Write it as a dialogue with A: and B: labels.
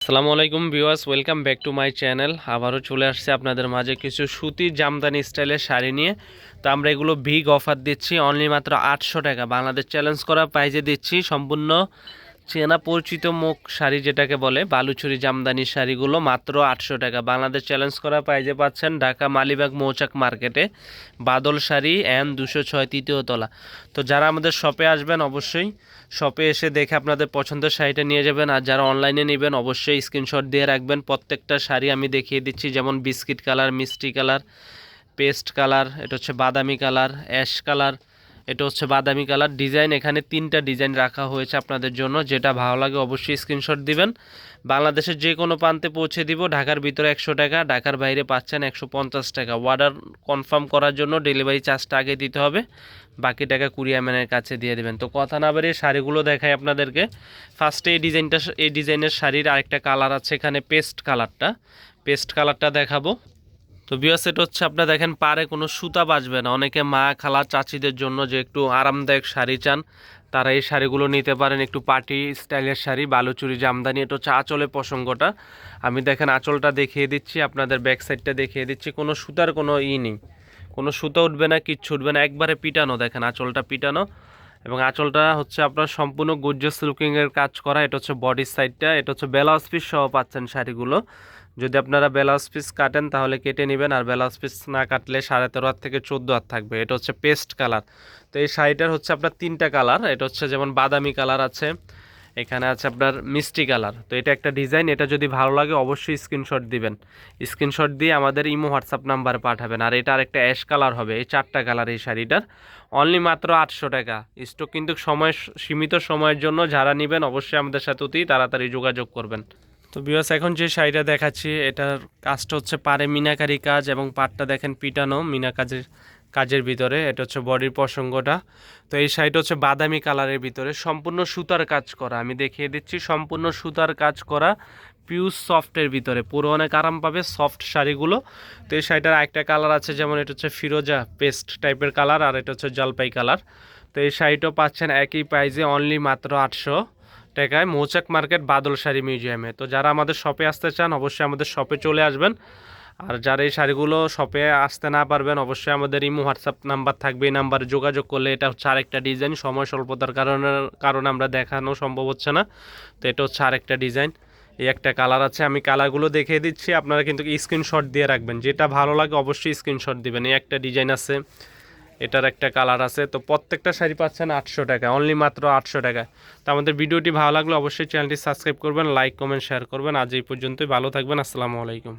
A: আসসালামু আলাইকুম viewers, welcome back to my channel. আবারও চলে আসছে আপনাদের মাঝে কিছু সুতির জামদানি স্টাইলের শাড়ি নিয়ে। তো আমরা এগুলো বিগ অফার দিচ্ছি, অনলি মাত্র 800 টাকা বাংলাদেশ চ্যালেঞ্জ করা প্রাইজে দিচ্ছি। সম্পূর্ণ চেনা পরিচিত মুখ শাড়ি যেটাকে বলে, বালুচুরি জামদানি শাড়িগুলো মাত্র 800 টাকা বাংলাদেশ চ্যালেঞ্জ করা প্রাইজে পাচ্ছেন ঢাকা মালিবাগ মৌচাক মার্কেটে, বাদল শাড়ি এন 206 তৃতীয় তলা। তো যারা আমাদের শপে আসবেন অবশ্যই শপে এসে দেখে আপনাদের পছন্দের শাড়িটা নিয়ে যাবেন। আর যারা অনলাইনে নেবেন অবশ্যই স্ক্রিনশট দিয়ে রাখবেন। প্রত্যেকটা শাড়ি আমি দেখিয়ে দিচ্ছি, যেমন বিস্কিট কালার, মিষ্টি কালার, পেস্ট কালার, এটা হচ্ছে বাদামি কালার, অ্যাশ কালার, এটা হচ্ছে বাদামি কালার। ডিজাইন এখানে 3টা ডিজাইন রাখা হয়েছে আপনাদের জন্য, যেটা ভালো লাগে অবশ্যই স্ক্রিনশট দিবেন। বাংলাদেশের যে কোনো প্রান্তে পৌঁছে দিব। ঢাকার ভিতরে 100 টাকা, ঢাকার বাইরে পাচ্ছেন 150 টাকা। অর্ডার কনফার্ম করার জন্য ডেলিভারি চার্জটা আগে দিতে হবে, বাকি টাকা কুরিয়ার ম্যানের কাছে দিয়ে দেবেন। তো কথা না বেরিয়ে শাড়িগুলো দেখাই আপনাদেরকে। ফার্স্টে এই ডিজাইনের শাড়ির আরেকটা কালার আছে এখানে, পেস্ট কালারটা দেখাবো। তো ভিউয়ার্স, এটা হচ্ছে আপনারা দেখেন পারে কোনো সুতা বাজবে না। অনেকে মা খালা চাচিদের জন্য যে একটু আরামদায়ক শাড়ি চান, তারা এই শাড়িগুলো নিতে পারেন। একটু পার্টি স্টাইলের শাড়ি, বালুচুরি জামদানি। এটা হচ্ছে আঁচলের প্রসঙ্গটা, আমি দেখেন আঁচলটা দেখিয়ে দিচ্ছি, আপনাদের ব্যাক সাইডটা দেখিয়ে দিচ্ছি। কোনো সুতার কোনো নেই, কোনো সুতা উঠবে না, কিচ্ছু উঠবে না, একবারে পিটানো। দেখেন আঁচলটা পিটানো, এবং আঁচলটা হচ্ছে আপনার সম্পূর্ণ গর্জিয়াস লুকিংয়ের কাজ করা। এটা হচ্ছে বডির সাইডটা, এটা হচ্ছে ব্লাউজ পিস সহ পাচ্ছেন শাড়িগুলো। যদি আপনারা ব্লাউজ পিস কাটেন তাহলে কেটে নেবেন, আর ব্লাউজ পিস না কাটলে 13.5 হাত থেকে 14 হাত থাকবে। এটা হচ্ছে পেস্ট কালার। তো এই শাড়িটার হচ্ছে আপনার 3টা কালার। এটা হচ্ছে যেমন বাদামি কালার আছে, এখানে আছে আপনার মিষ্টি কালার। তো এটা একটা ডিজাইন, এটা যদি ভালো লাগে অবশ্যই স্ক্রিনশট দিবেন। স্ক্রিনশট দিয়ে আমাদের ইমো হোয়াটসঅ্যাপ নাম্বারে পাঠাবেন। আর এটা আরেকটা অ্যাশ কালার হবে। এই 4টা কালার এই শাড়িটার, অনলি মাত্র 800 টাকা। স্টক কিন্তু সীমিত সময়ের জন্য, যারা নেবেন অবশ্যই আমাদের সাথে অতি তাড়াতাড়ি যোগাযোগ করবেন। তো ভিউয়ার্স, এখন যে শাড়িটা দেখাচ্ছি এটার কাজটা হচ্ছে পাড়ে মিনাকারি কাজ, এবং পাড়টা দেখেন পিটানো মিনা কাজের ভিতরে। এটা হচ্ছে বডির প্রসঙ্গটা। তো এই শাড়িটা হচ্ছে বাদামি কালারের ভিতরে, সম্পূর্ণ সুতার কাজ করা। আমি দেখিয়ে দিচ্ছি, সম্পূর্ণ সুতার কাজ করা, পিউর সফটের ভিতরে, পুরো অনেক আরাম পাবে সফট শাড়িগুলো। তো এই শাড়িটার আরেকটা কালার আছে, যেমন এটা হচ্ছে ফিরোজা পেস্ট টাইপের কালার, আর এটা হচ্ছে জলপাই কালার। তো এই শাড়িটাও পাচ্ছেন একই প্রাইসে, অনলি মাত্র 800 টাকায়, মৌচাক মার্কেট বাদল শাড়ি মিউজিয়ামে। তো যারা আমাদের শপে আসতে চান অবশ্যই আমাদের শপে চলে আসবেন। আর যারা এই শাড়িগুলো শপে আসতে না পারবেন অবশ্যই আমাদের ইমো হোয়াটসঅ্যাপ নাম্বার থাকবে, এই নাম্বারে যোগাযোগ করলে। এটা হচ্ছে আরেকটা ডিজাইন, সময় স্বল্পতার কারণে আমরা দেখানো সম্ভব হচ্ছে না। তো এটা হচ্ছে আরেকটা ডিজাইন, এই একটা কালার আছে। আমি কালারগুলো দেখিয়ে দিচ্ছি, আপনারা কিন্তু স্ক্রিনশট দিয়ে রাখবেন, যেটা ভালো লাগে অবশ্যই স্ক্রিনশট দিবেন। এই একটা ডিজাইন আছে, এটার একটা কালার আছে। তো প্রত্যেকটা শাড়ি পাচ্ছেন 800 টাকা, অনলি মাত্র 800 টাকা। তো আমাদের ভিডিওটি ভালো লাগলে অবশ্যই চ্যানেলটি সাবস্ক্রাইব করবেন, লাইক কমেন্ট শেয়ার করবেন। আজ এই পর্যন্তই, ভালো থাকবেন, আসসালামু আলাইকুম।